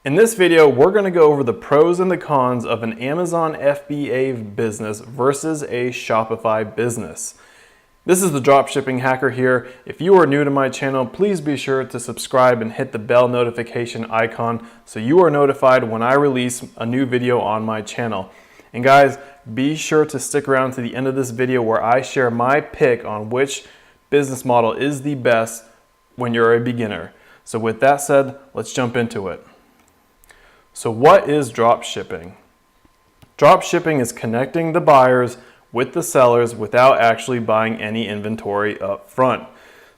In this video, we're going to go over the pros and the cons of an Amazon FBA business versus a Shopify business. This is the Dropshipping Hacker here. If you are new to my channel, please be sure to subscribe and hit the bell notification icon so you are notified when I release a new video on my channel. And guys, be sure to stick around to the end of this video where I share my pick on which business model is the best when you're a beginner. So with that said, let's jump into it. So what is dropshipping? Dropshipping is connecting the buyers with the sellers without actually buying any inventory up front.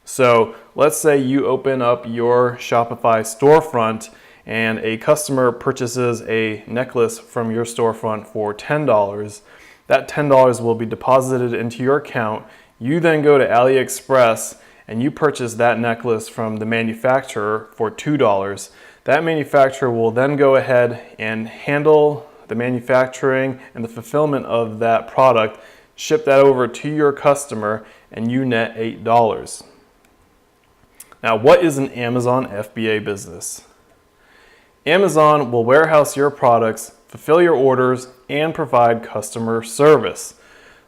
So let's say you open up your Shopify storefront and a customer purchases a necklace from your storefront for $10. That $10 will be deposited into your account. You then go to AliExpress and you purchase that necklace from the manufacturer for $2. That manufacturer will then go ahead and handle the manufacturing and the fulfillment of that product, ship that over to your customer, and you net $8. Now, what is an Amazon FBA business? Amazon will warehouse your products, fulfill your orders, and provide customer service.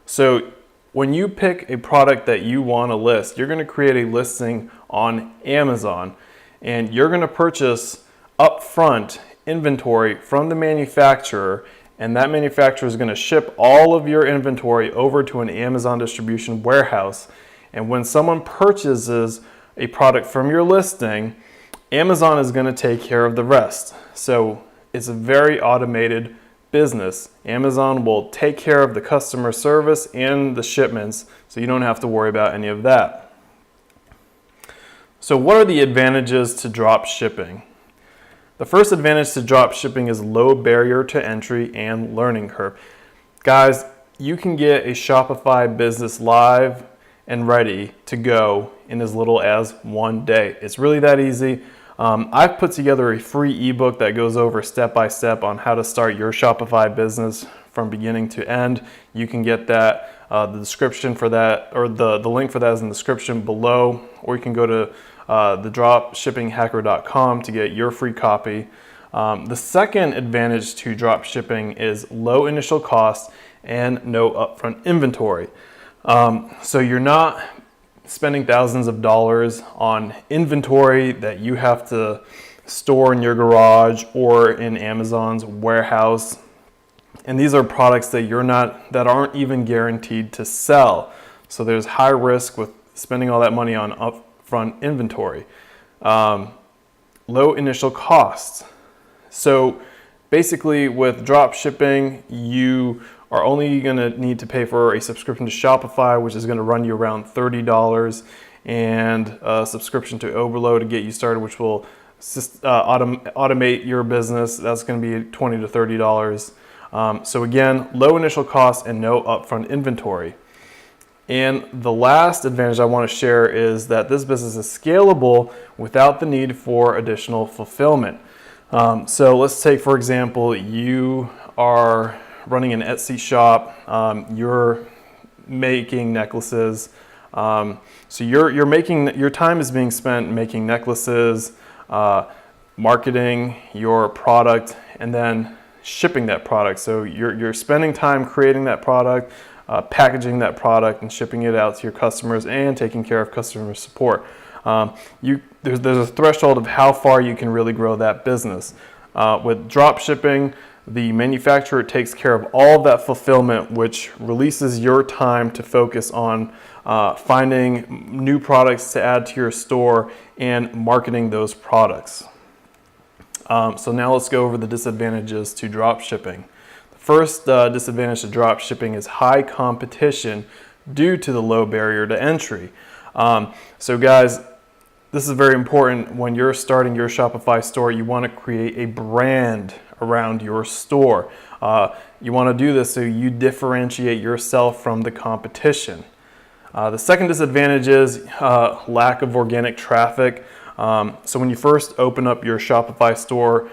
So when you pick a product that you want to list, you're going to create a listing on Amazon, and you're going to purchase upfront inventory from the manufacturer, and that manufacturer is going to ship all of your inventory over to an Amazon distribution warehouse. And when someone purchases a product from your listing, Amazon is going to take care of the rest. So it's a very automated business. Amazon will take care of the customer service and the shipments, so you don't have to worry about any of that. So what are the advantages to drop shipping? The first advantage to drop shipping is low barrier to entry and learning curve. Guys, you can get a Shopify business live and ready to go in as little as one day. It's really that easy. I've put together a free ebook that goes over step by step on how to start your Shopify business from beginning to end. You can get that, the description for that, or the link for that is in the description below, or you can go to thedropshippinghacker.com to get your free copy. The second advantage to drop shipping is low initial cost and no upfront inventory. So you're not spending thousands of dollars on inventory that you have to store in your garage or in Amazon's warehouse. And these are products that that aren't even guaranteed to sell. So there's high risk with spending all that money on upfront inventory. Low initial costs. So basically with drop shipping, you are only going to need to pay for a subscription to Shopify, which is going to run you around $30, and a subscription to Overload to get you started, which will automate your business. That's going to be $20 to $30. So again, low initial costs and no upfront inventory. And the last advantage I want to share is that this business is scalable without the need for additional fulfillment. So let's take, for example, you are running an Etsy shop, you're making necklaces. So your time is being spent making necklaces, marketing your product, and then shipping that product. So you're spending time creating that product, packaging that product, and shipping it out to your customers and taking care of customer support. There's a threshold of how far you can really grow that business. With drop shipping, the manufacturer takes care of all of that fulfillment, which releases your time to focus on finding new products to add to your store and marketing those products. So now let's go over the disadvantages to drop shipping. The first disadvantage to drop shipping is high competition due to the low barrier to entry. So guys, this is very important when you're starting your Shopify store. You want to create a brand around your store. You want to do this so you differentiate yourself from the competition. The second disadvantage is lack of organic traffic. So when you first open up your Shopify store,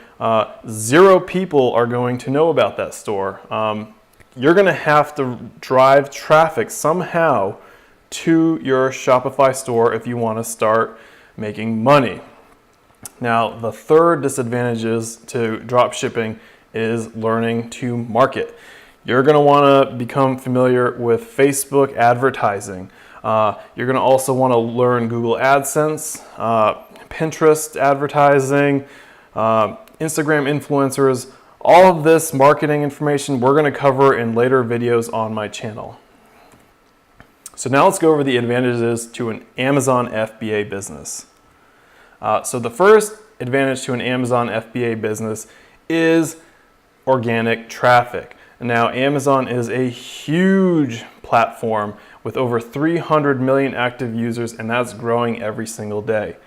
0 people are going to know about that store. You're going to have to drive traffic somehow to your Shopify store if you want to start making money. Now, the third disadvantages to drop shipping is learning to market. You're going to want to become familiar with Facebook advertising. You're going to also want to learn Google AdSense, Pinterest advertising, Instagram influencers. All of this marketing information we're going to cover in later videos on my channel. So now let's go over the advantages to an Amazon FBA business. So the first advantage to an Amazon FBA business is organic traffic. Now, Amazon is a huge platform with over 300 million active users, and that's growing every single day.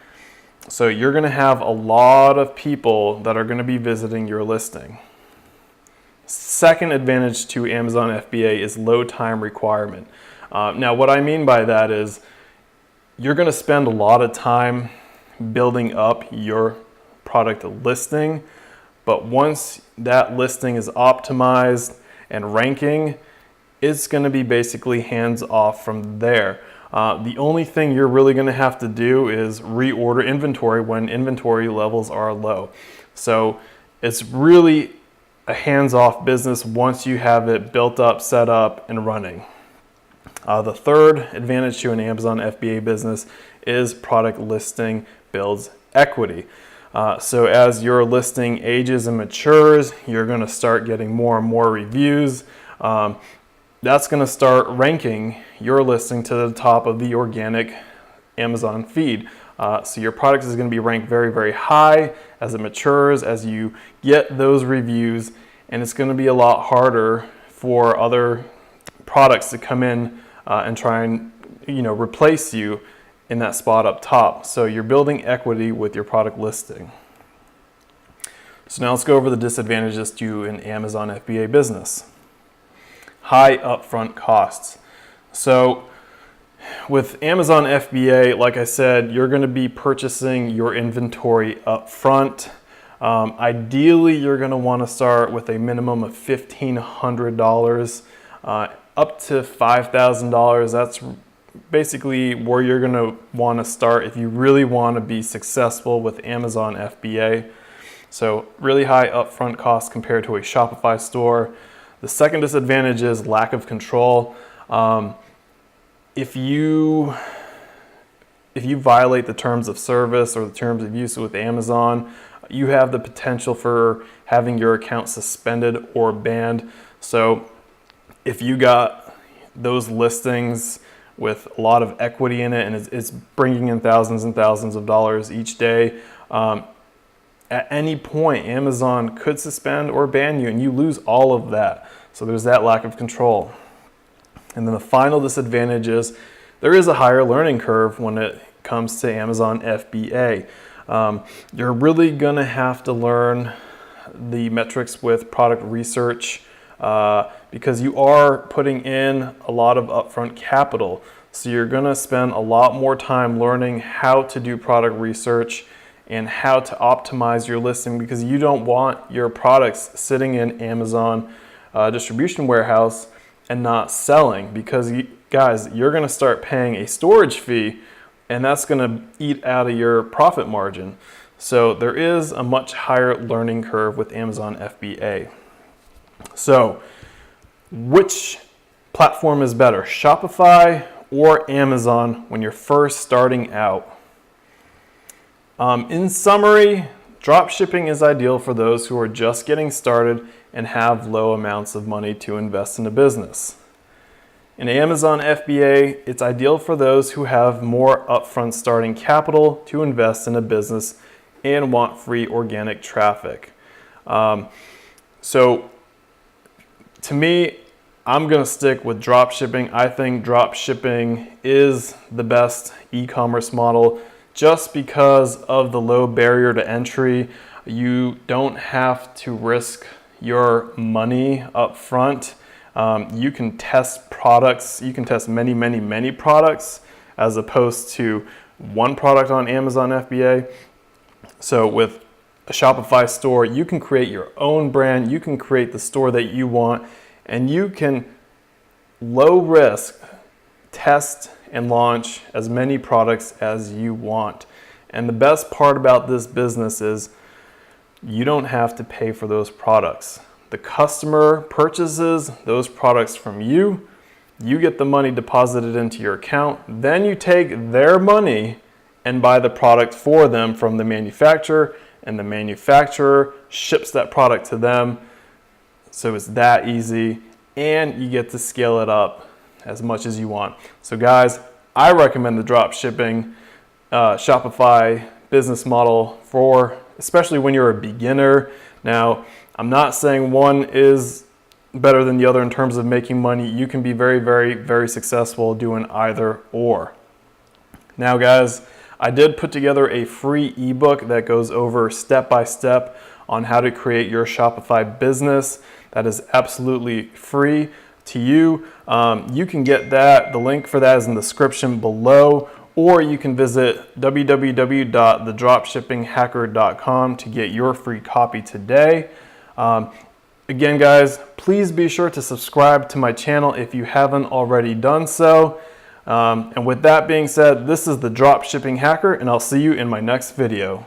So you're going to have a lot of people that are going to be visiting your listing. Second advantage to Amazon FBA is low time requirement. Now, what I mean by that is you're going to spend a lot of time building up your product listing, but once that listing is optimized and ranking, it's going to be basically hands off from there. The only thing you're really going to have to do is reorder inventory when inventory levels are low. So it's really a hands-off business once you have it built up, set up, and running. The third advantage to an Amazon FBA business is product listing builds equity. So as your listing ages and matures, you're going to start getting more and more reviews. That's going to start ranking your listing to the top of the organic Amazon feed. So your product is going to be ranked very, very high as it matures, as you get those reviews, and it's going to be a lot harder for other products to come in and try and replace you in that spot up top. So you're building equity with your product listing. So now let's go over the disadvantages to an Amazon FBA business. High upfront costs. So with Amazon FBA, like I said, you're going to be purchasing your inventory up front. Ideally, you're going to want to start with a minimum of $1,500 up to $5,000. That's basically where you're going to want to start if you really want to be successful with Amazon FBA. So really high upfront costs compared to a Shopify store. The second disadvantage is lack of control. If you violate the terms of service or the terms of use with Amazon, you have the potential for having your account suspended or banned. So if you got those listings with a lot of equity in it and it's bringing in thousands and thousands of dollars each day, at any point Amazon could suspend or ban you and you lose all of that. So there's that lack of control. And then the final disadvantage is there is a higher learning curve when it comes to Amazon FBA. You're really gonna have to learn the metrics with product research because you are putting in a lot of upfront capital. So you're gonna spend a lot more time learning how to do product research and how to optimize your listing, because you don't want your products sitting in Amazon distribution warehouse and not selling, because guys, you're gonna start paying a storage fee and that's gonna eat out of your profit margin. So there is a much higher learning curve with Amazon FBA. So which platform is better, Shopify or Amazon when you're first starting out? In summary, dropshipping is ideal for those who are just getting started and have low amounts of money to invest in a business. In Amazon FBA, it's ideal for those who have more upfront starting capital to invest in a business and want free organic traffic. So to me, I'm going to stick with dropshipping. I think dropshipping is the best e-commerce model just because of the low barrier to entry. You don't have to risk your money up front. You can test products. You can test many products as opposed to one product on Amazon FBA. So with a Shopify store, you can create your own brand. You can create the store that you want, and you can low risk test and launch as many products as you want. And the best part about this business is you don't have to pay for those products. The customer purchases those products from you. You get the money deposited into your account. Then you take their money and buy the product for them from the manufacturer, and the manufacturer ships that product to them. So it's that easy, and you get to scale it up as much as you want. So guys, I recommend the drop shipping Shopify business model for, especially when you're a beginner. Now, I'm not saying one is better than the other in terms of making money. You can be very, very, very successful doing either or. Now guys, I did put together a free ebook that goes over step by step on how to create your Shopify business. That is absolutely free to you. You can get that. The link for that is in the description below, or you can visit www.thedropshippinghacker.com to get your free copy today. Again, guys, please be sure to subscribe to my channel if you haven't already done so. And with that being said, this is the Dropshipping Hacker, and I'll see you in my next video.